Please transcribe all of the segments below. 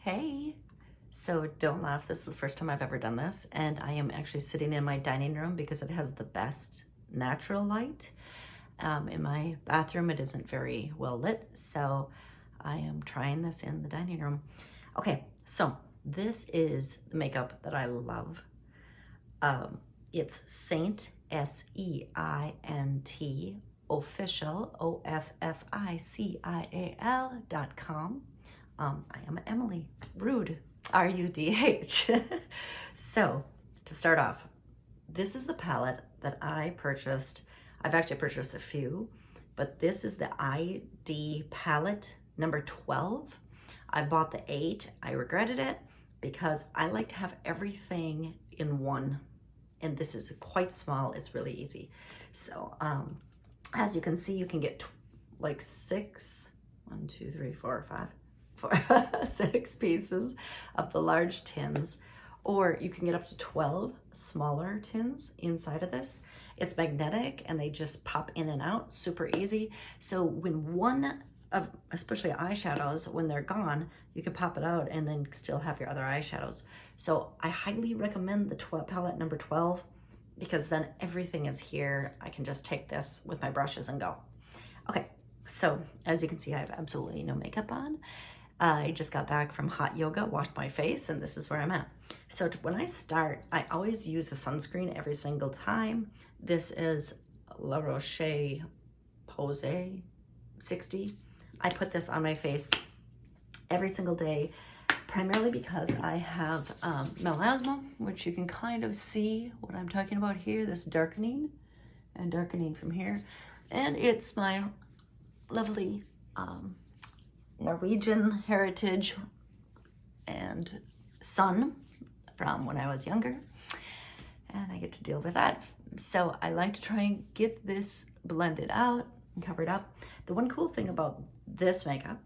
Hey, so don't laugh. This is the first time I've ever done this, and I am actually sitting in my dining room because it has the best natural light. In my bathroom, it isn't very well lit, so I am trying this in the dining room. Okay, so this is the makeup that I love. It's Seint, Seint, official, official.com. I am Emily, Rude, R-U-D-H. So, to start off, this is the palette that I purchased. I've actually purchased a few, but this is the ID palette number 12. I bought the 8. I regretted it because I like to have everything in one. And this is quite small. It's really easy. So, as you can see, you can get like 6 pieces of the large tins, or you can get up to 12 smaller tins inside of this. It's magnetic and they just pop in and out, super easy. So when one of, especially eyeshadows, when they're gone, you can pop it out and then still have your other eyeshadows. So I highly recommend the palette number 12 because then everything is here. I can just take this with my brushes and go. Okay, so as you can see, I have absolutely no makeup on. I just got back from hot yoga, washed my face, and this is where I'm at. So when I start, I always use a sunscreen every single time. This is La Roche-Posay 60. I put this on my face every single day, primarily because I have melasma, which you can kind of see what I'm talking about here, this darkening and darkening from here. And it's my lovely Norwegian heritage and sun from when I was younger, and I get to deal with that. So I like to try and get this blended out and covered up. The one cool thing about this makeup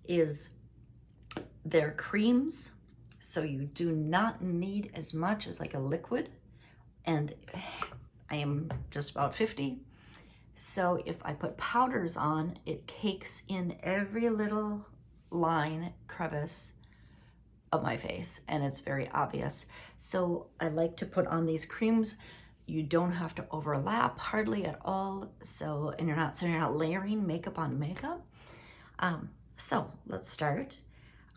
is they're creams, so you do not need as much as like a liquid, and I am just about 50. So if I put powders on, it cakes in every little line, crevice of my face, and it's very obvious. So I like to put on these creams. You don't have to overlap hardly at all. So you're not layering makeup on makeup. So let's start.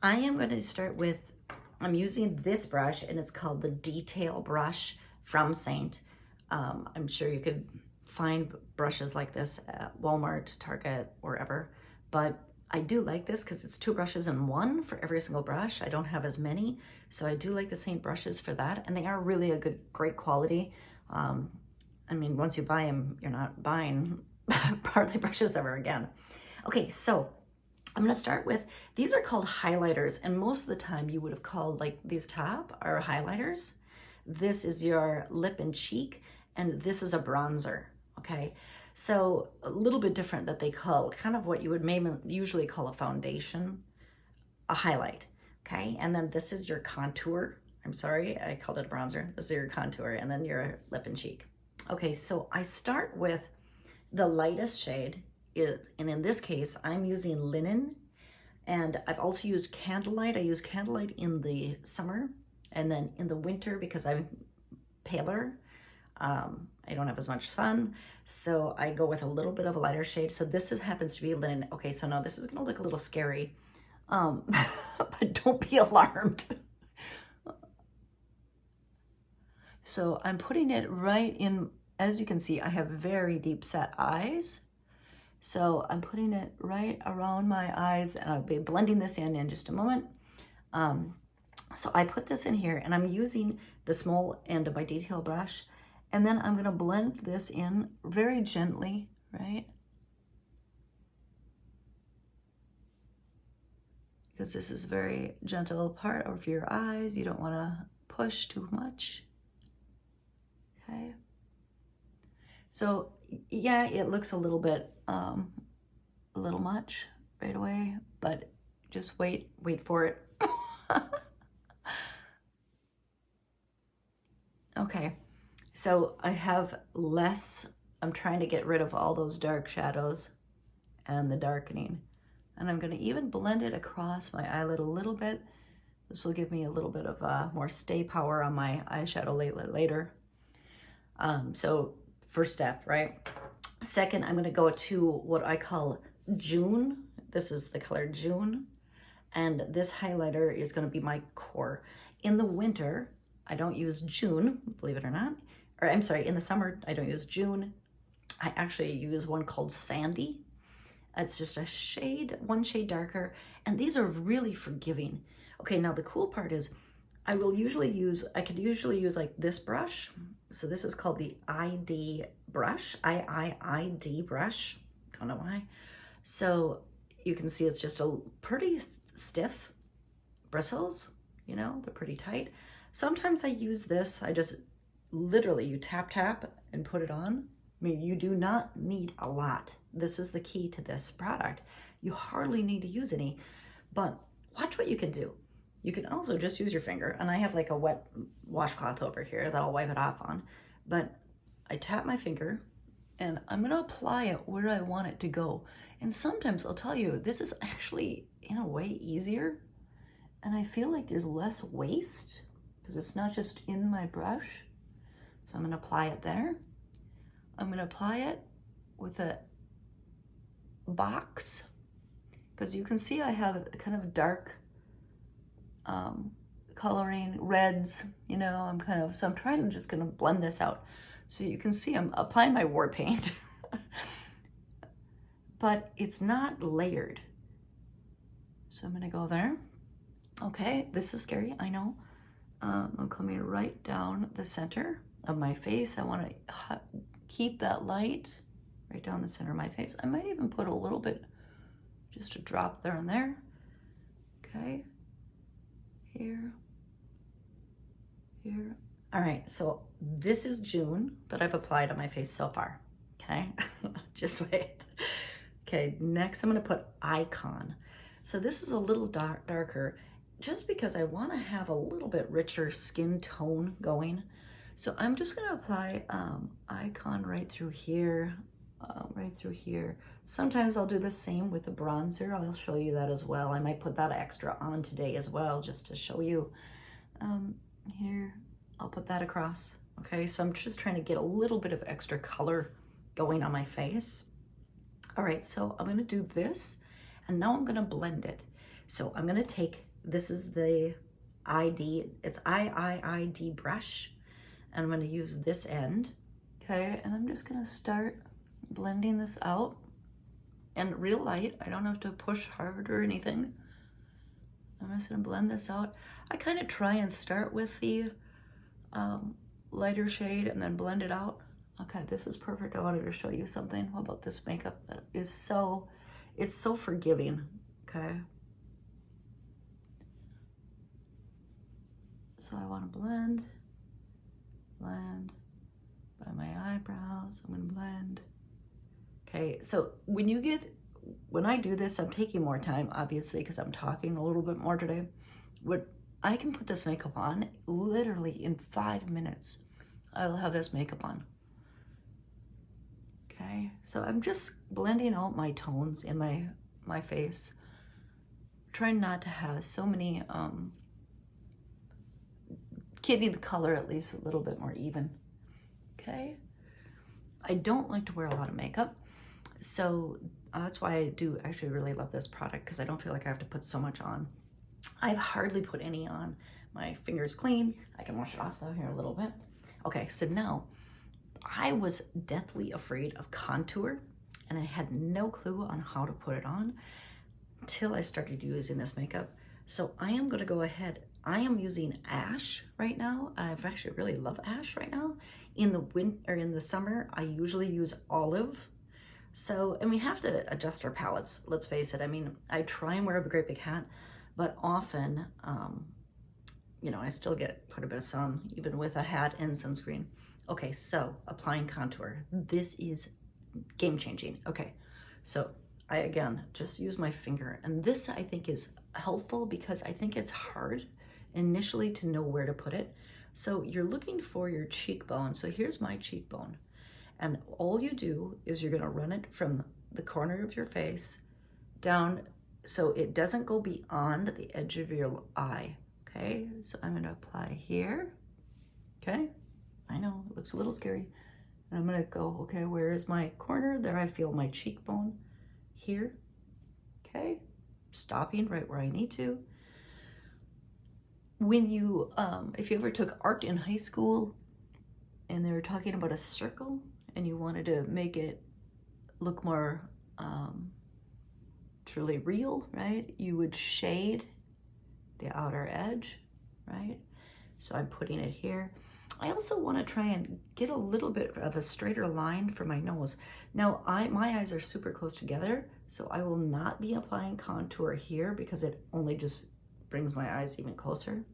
I am going to start with, I'm using this brush, and it's called the Detail Brush from Seint. I'm sure you could find brushes like this at Walmart, Target, wherever, but I do like this because it's 2 brushes in one for every single brush. I don't have as many, so I do like the Seint brushes for that, and they are really a great quality. I mean, once you buy them, you're not buying hardly brushes ever again. Okay, so I'm gonna start with, these are called highlighters, and most of the time you would have called, like, these top are highlighters. This is your lip and cheek, and this is a bronzer. Okay, so a little bit different that they call kind of what you would usually call a foundation, a highlight. Okay, and then this is your contour. I'm sorry, I called it a bronzer. This is your contour, and then your lip and cheek. Okay, so I start with the lightest shade, and in this case, I'm using Linen, and I've also used Candlelight. I use Candlelight in the summer, and then in the winter, because I'm paler, I don't have as much sun, so I go with a little bit of a lighter shade. So this happens to be Linen. Okay, so now this is gonna look a little scary, but don't be alarmed. So I'm putting it right in, as you can see, I have very deep set eyes. So I'm putting it right around my eyes, and I'll be blending this in just a moment. So I put this in here, and I'm using the small end of my detail brush, and then I'm gonna blend this in very gently, right? Because this is a very gentle part of your eyes. You don't wanna push too much, okay? So yeah, it looks a little bit, a little much right away, but just wait for it. Okay. So I have less, I'm trying to get rid of all those dark shadows and the darkening. And I'm gonna even blend it across my eyelid a little bit This will give me a little bit of more stay power on my eyeshadow later. So first step, right? Second, I'm gonna go to what I call June. This is the color June. And this highlighter is gonna be my core. In the winter, I don't use June, believe it or not. Or I'm sorry, in the summer, I don't use June. I actually use one called Sandy. It's just a shade, one shade darker. And these are really forgiving. Okay, now the cool part is I could usually use like this brush. So this is called the ID brush, ID brush, don't know why. So you can see it's just a pretty stiff bristles, you know, they're pretty tight. Sometimes I use this, I just literally, you tap and put it on. I mean, you do not need a lot. This is the key to this product. You hardly need to use any, but watch what you can do. You can also just use your finger, and I have like a wet washcloth over here that I'll wipe it off on, but I tap my finger and I'm gonna apply it where I want it to go. And sometimes I'll tell you, this is actually in a way easier, and I feel like there's less waste because it's not just in my brush. So I'm gonna apply it there. I'm gonna apply it with a box, because you can see I have a kind of dark coloring, reds, you know, so I'm trying to just gonna blend this out. So you can see I'm applying my war paint, but it's not layered. So I'm gonna go there. Okay, this is scary, I know. I'm coming right down the center of my face. I wanna keep that light right down the center of my face. I might even put a little bit, just a drop there and there. Okay. Here. All right, so this is June that I've applied on my face so far, okay? Just wait. Okay, next I'm gonna put Icon. So this is a little darker, just because I wanna have a little bit richer skin tone going. So I'm just gonna apply Icon right through here, Sometimes I'll do the same with the bronzer. I'll show you that as well. I might put that extra on today as well, just to show you. Here, I'll put that across. Okay, so I'm just trying to get a little bit of extra color going on my face. All right, so I'm gonna do this, and now I'm gonna blend it. So I'm gonna take, this is the ID, it's ID brush, and I'm gonna use this end, okay? And I'm just gonna start blending this out, and real light. I don't have to push hard or anything. I'm just gonna blend this out. I kind of try and start with the lighter shade and then blend it out. Okay, this is perfect. I wanted to show you something about this makeup that is it's so forgiving, okay? So I wanna blend by my eyebrows. I'm gonna blend. Okay, so when I do this, I'm taking more time, obviously, because I'm talking a little bit more today. I can put this makeup on literally in 5 minutes. I'll have this makeup on. Okay, so I'm just blending out my tones in my face. Trying not to have so many, keeping the color at least a little bit more even. Okay, I don't like to wear a lot of makeup. So that's why I do actually really love this product, because I don't feel like I have to put so much on. I've hardly put any on. My finger's clean. I can wash it off though here a little bit. Okay, so now I was deathly afraid of contour, and I had no clue on how to put it on until I started using this makeup. So I am gonna go ahead. I am using Ash right now. I've actually really love Ash right now. In the summer, I usually use Olive. So, and we have to adjust our palettes, let's face it. I mean, I try and wear a great big hat, but often, you know, I still get quite a bit of sun, even with a hat and sunscreen. Okay, so applying contour. This is game changing. Okay, so I, again, just use my finger. And this, I think, is helpful because I think it's hard initially to know where to put it. So you're looking for your cheekbone. So here's my cheekbone. And all you do is you're gonna run it from the corner of your face down so it doesn't go beyond the edge of your eye, Okay, so I'm gonna apply here. Okay, I know, it looks a little scary. And I'm gonna go, okay, where is my corner? There I feel my cheekbone here. Okay, stopping right where I need to. When you, if you ever took art in high school and they were talking about a circle and you wanted to make it look more truly real, right? You would shade the outer edge, right? So I'm putting it here. I also want to try and get a little bit of a straighter line for my nose. Now, my eyes are super close together, so I will not be applying contour here because it only just brings my eyes even closer.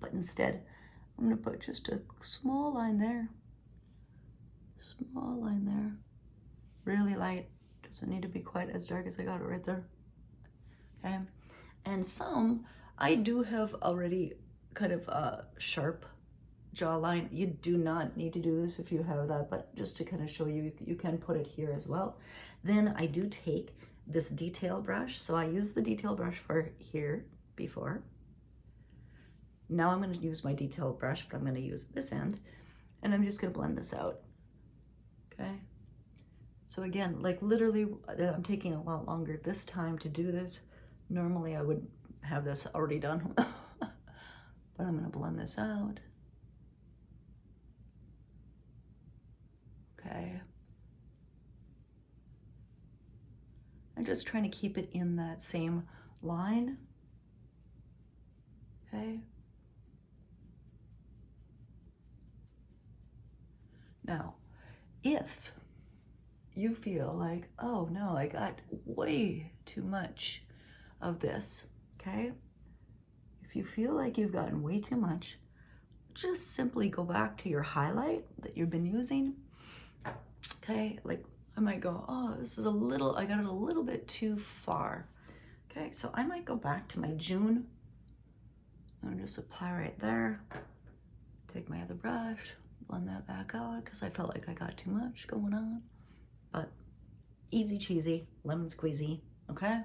But instead, I'm gonna put just a small line there. Small line there. Really light. Doesn't need to be quite as dark as I got it right there. Okay. And some, I do have already kind of a sharp jawline. You do not need to do this if you have that, but just to kind of show you, you can put it here as well. Then I do take this detail brush. So I use the detail brush for here before. Now I'm going to use my detail brush, but I'm going to use this end, and I'm just going to blend this out. Okay. So again, like literally, I'm taking a lot longer this time to do this. Normally I would have this already done, but I'm going to blend this out. Okay. I'm just trying to keep it in that same line. Okay. Now, if you feel like, oh no, I got way too much of this, okay? If you feel like you've gotten way too much, just simply go back to your highlight that you've been using, okay? Like I might go, oh, this is a little, I got it a little bit too far. Okay, so I might go back to my June and just apply right there. Take my other brush, blend that back out because I felt like I got too much going on. But easy cheesy, lemon squeezy, okay?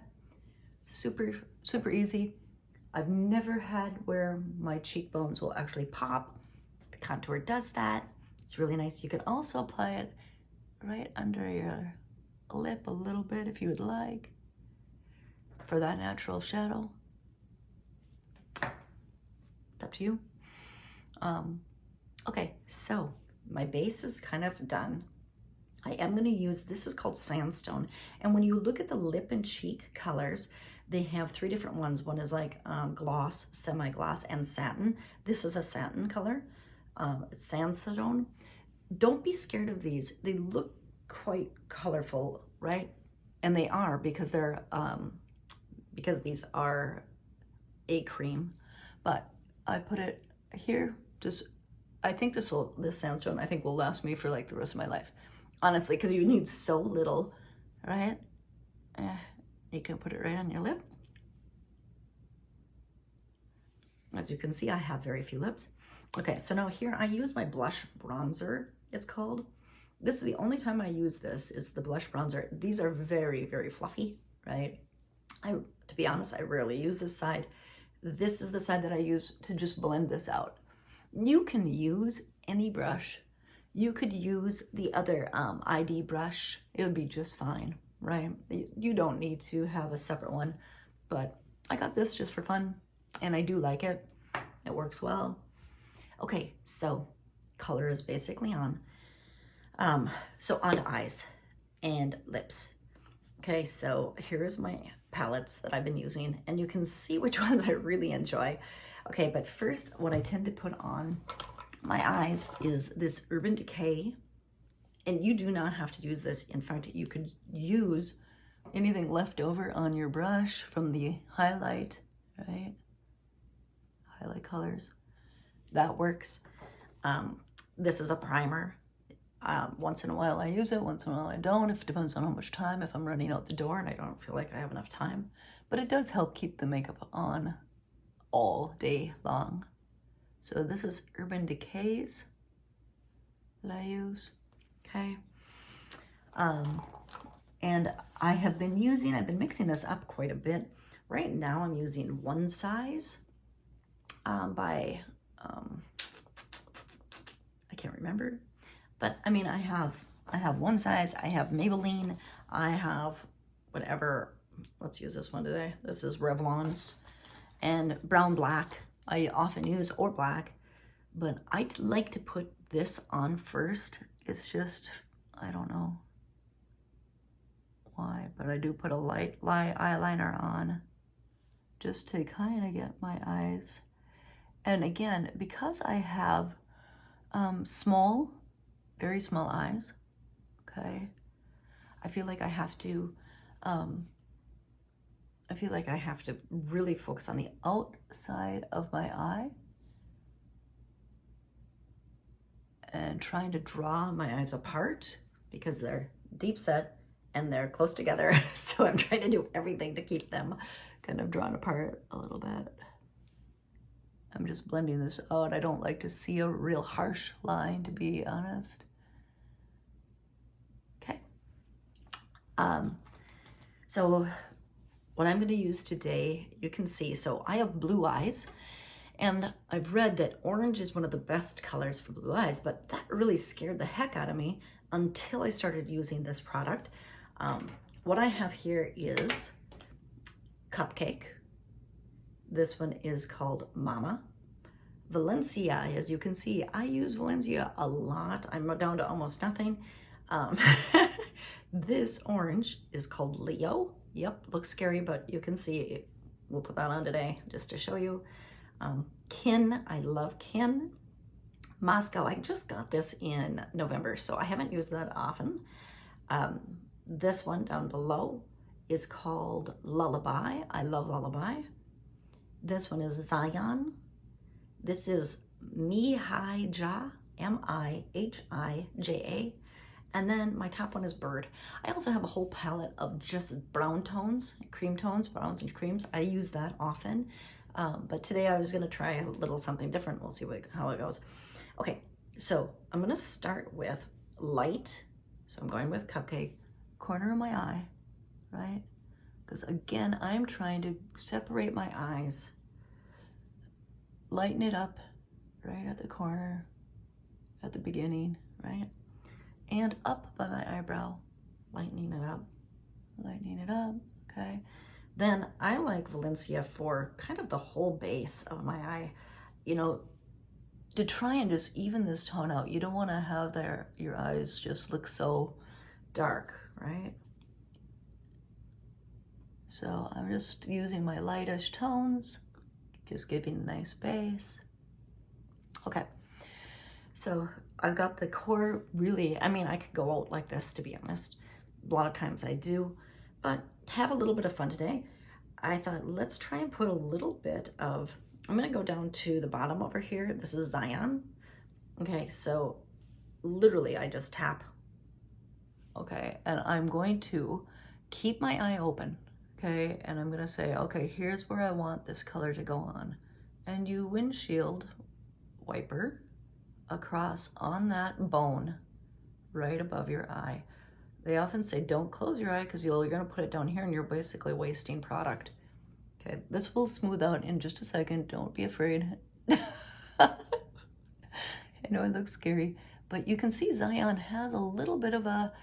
Super, super easy. I've never had where my cheekbones will actually pop. The contour does that. It's really nice. You can also apply it right under your lip a little bit if you would like for that natural shadow. It's up to you. Okay, so my base is kind of done. I am going to use, this is called Sandstone. And when you look at the lip and cheek colors, they have 3 different ones. One is like gloss, semi-gloss, and satin. This is a satin color. It's Sandstone. Don't be scared of these. They look quite colorful, right? And they are because they're because these are a cream. But I put it here. Just, I think this Sandstone, I think will last me for like the rest of my life. Honestly, because you need so little, right? You can put it right on your lip. As you can see, I have very few lips. Okay, so now here I use my blush bronzer, it's called. This is the only time I use this, is the blush bronzer. These are very, very fluffy, right? To be honest, I rarely use this side. This is the side that I use to just blend this out. You can use any brush. You could use the other ID brush. It would be just fine, right? You don't need to have a separate one, but I got this just for fun, and I do like it. It works well. Okay, so color is basically on. So on to eyes and lips. Okay, so here's my palettes that I've been using, and you can see which ones I really enjoy. Okay, but first, what I tend to put on my eyes is this Urban Decay, and you do not have to use this. In fact, you could use anything left over on your brush from the highlight, right? Highlight colors, that works. This is a primer. Once in a while I use it, once in a while I don't. It depends on how much time, if I'm running out the door and I don't feel like I have enough time. But it does help keep the makeup on all day long. So this is Urban Decay's that I use, okay? And I've been mixing this up quite a bit. Right now I'm using one size. by, I can't remember, but I mean, I have one size. I have Maybelline. I have whatever, let's use this one today. This is Revlon's, and brown black I often use, or black, but I like to put this on first. It's just, I don't know why, but I do put a light eyeliner on just to kind of get my eyes. And again, because I have small, very small eyes, okay, I feel like I have to really focus on the outside of my eye and trying to draw my eyes apart because they're deep set and they're close together. So I'm trying to do everything to keep them kind of drawn apart a little bit. I'm just blending this out. I don't like to see a real harsh line, to be honest. Okay. So what I'm going to use today, you can see, so I have blue eyes, and I've read that orange is one of the best colors for blue eyes, but that really scared the heck out of me until I started using this product. What I have here is Cupcake. This one is called Mama. Valencia, as you can see, I use Valencia a lot. I'm down to almost nothing. This orange is called Leo. Yep, looks scary, but you can see it. We'll put that on today just to show you. Kin, I love Kin. Moscow, I just got this in November, so I haven't used that often. This one down below is called Lullaby. I love Lullaby. This one is Zion. This is Mihija, Mihija. And then my top one is Bird. I also have a whole palette of just brown tones, cream tones, browns and creams. I use that often. But today I was gonna try a little something different. We'll see how it goes. Okay, so I'm gonna start with light. So I'm going with Cupcake, corner of my eye, right? Because again, I'm trying to separate my eyes. Lighten it up right at the corner, at the beginning, right? And up by my eyebrow, lightening it up, okay? Then I like Valencia for kind of the whole base of my eye, you know, to try and just even this tone out. You don't want to have your eyes just look so dark, right? So I'm just using my lightish tones, just giving a nice base. Okay, so I've got the core really, I mean, I could go out like this, to be honest. A lot of times I do, but to have a little bit of fun today, I thought let's try and put a little bit of, I'm gonna go down to the bottom over here. This is Zion. Okay, so literally I just tap, okay? And I'm going to keep my eye open, okay? And I'm gonna say, okay, here's where I want this color to go on. And you windshield wiper across on that bone right above your eye. They often say don't close your eye because you're gonna put it down here and you're basically wasting product. Okay, this will smooth out in just a second. Don't be afraid. I know it looks scary, but you can see Zion has a little bit of a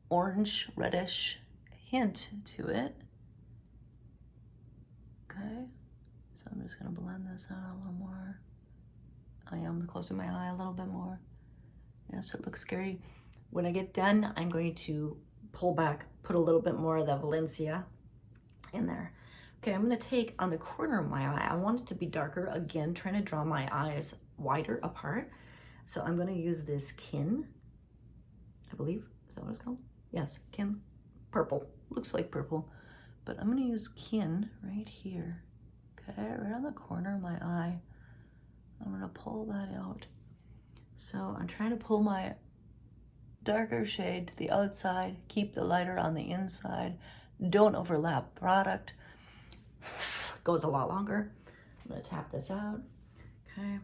orange, reddish hint to it. Okay, so I'm just gonna blend this out a little more. I am closing my eye a little bit more. Yes, it looks scary. When I get done, I'm going to pull back, put a little bit more of the Valencia in there. Okay, I'm gonna take on the corner of my eye. I want it to be darker, again, trying to draw my eyes wider apart. So I'm gonna use this Kin, I believe, is that what it's called? Yes, Kin, purple, looks like purple. But I'm gonna use Kin right here, okay, right on the corner of my eye. I'm gonna pull that out. So I'm trying to pull my darker shade to the outside, keep the lighter on the inside. Don't overlap product. Goes a lot longer. I'm gonna tap this out, okay?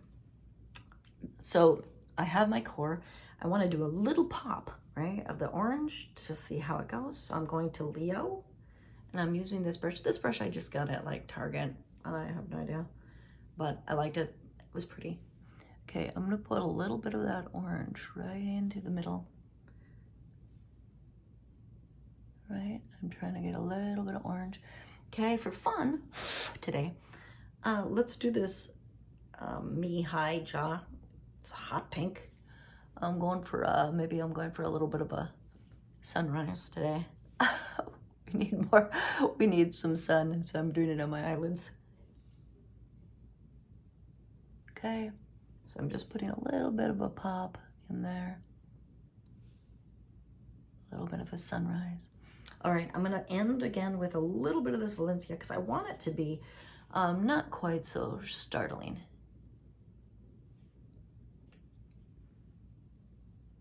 So I have my core. I wanna do a little pop, right, of the orange to see how it goes. So I'm going to Leo, and I'm using this brush. This brush I just got at like Target I have no idea, but I liked it. It was pretty. Okay, I'm gonna put a little bit of that orange right into the middle. Right, I'm trying to get a little bit of orange. Okay, for fun today, let's do this me high jaw. It's a hot pink. I'm going for maybe I'm going for a little bit of a sunrise today. We need more. We need some sun, so I'm doing it on my eyelids. Okay, so I'm just putting a little bit of a pop in there. A little bit of a sunrise. All right, I'm gonna end again with a little bit of this Valencia because I want it to be not quite so startling.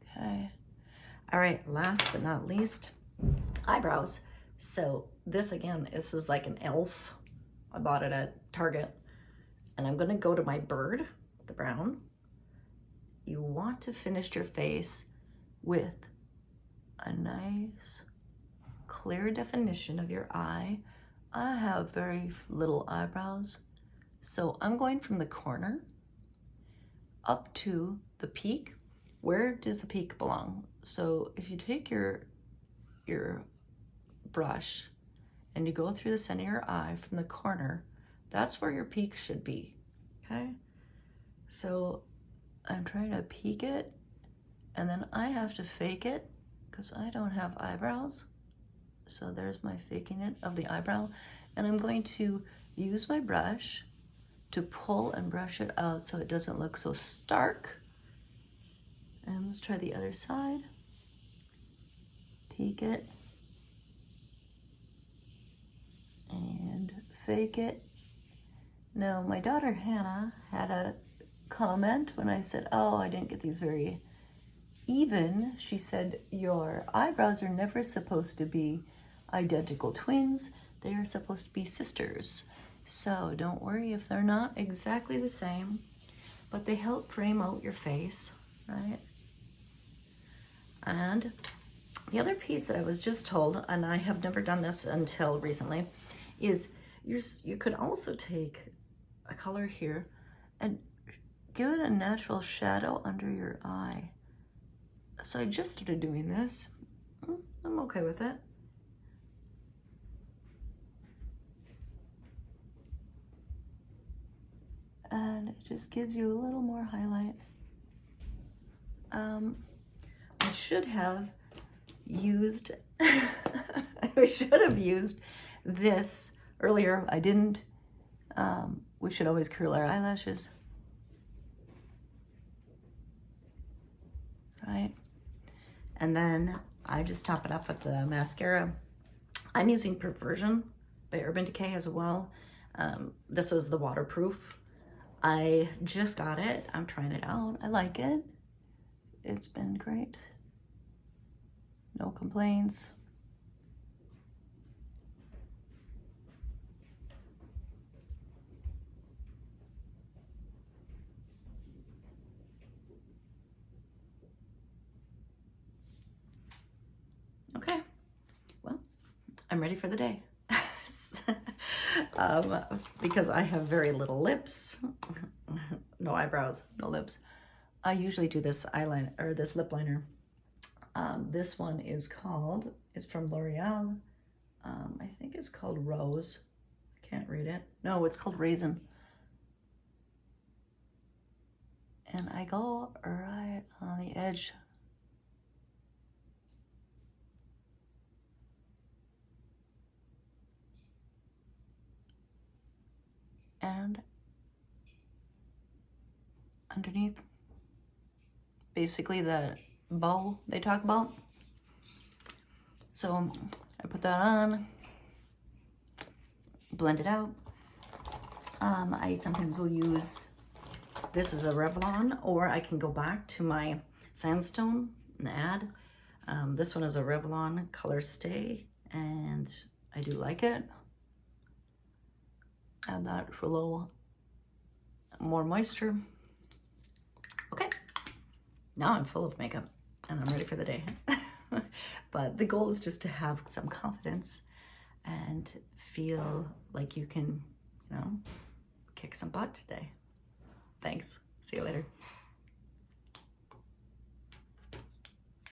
Okay. All right, last but not least, eyebrows. So this again, this is like an elf. I bought it at Target. And I'm gonna go to my bird, the brown. You want to finish your face with a nice, clear definition of your eye. I have very little eyebrows, so I'm going from the corner up to the peak. Where does the peak belong? So if you take your brush and you go through the center of your eye from the corner, that's where your peak should be, okay? So I'm trying to peak it, and then I have to fake it because I don't have eyebrows. So there's my faking it of the eyebrow. And I'm going to use my brush to pull and brush it out so it doesn't look so stark. And let's try the other side. Peek it. And fake it. Now, my daughter Hannah had a comment when I said, oh, I didn't get these very even. She said, your eyebrows are never supposed to be identical twins. They are supposed to be sisters. So don't worry if they're not exactly the same, but they help frame out your face, right? And the other piece that I was just told, and I have never done this until recently, is you could also take a color here and give it a natural shadow under your eye. So I just started doing this. I'm okay with it. And it just gives you a little more highlight. I should have used I should have used this earlier. I didn't. We should always curl our eyelashes, right? And then I just top it up with the mascara. I'm using Perversion by Urban Decay as well. This was the waterproof. I just got it. I'm trying it out. I like it. It's been great. No complaints. Okay, well, I'm ready for the day. Because I have very little lips, no eyebrows, no lips. I usually do this eyeliner or this lip liner. This one is it's from L'Oreal. I think it's called Rose. I can't read it. No, it's called Raisin. And I go right on the edge. And underneath, basically the bow they talk about. So I put that on, blend it out. I sometimes will use, this is a Revlon, or I can go back to my Sandstone and add. This one is a Revlon Color Stay, and I do like it. Add that for a little more moisture. Okay, now I'm full of makeup and I'm ready for the day. But the goal is just to have some confidence and feel like you can, kick some butt today. Thanks. See you later.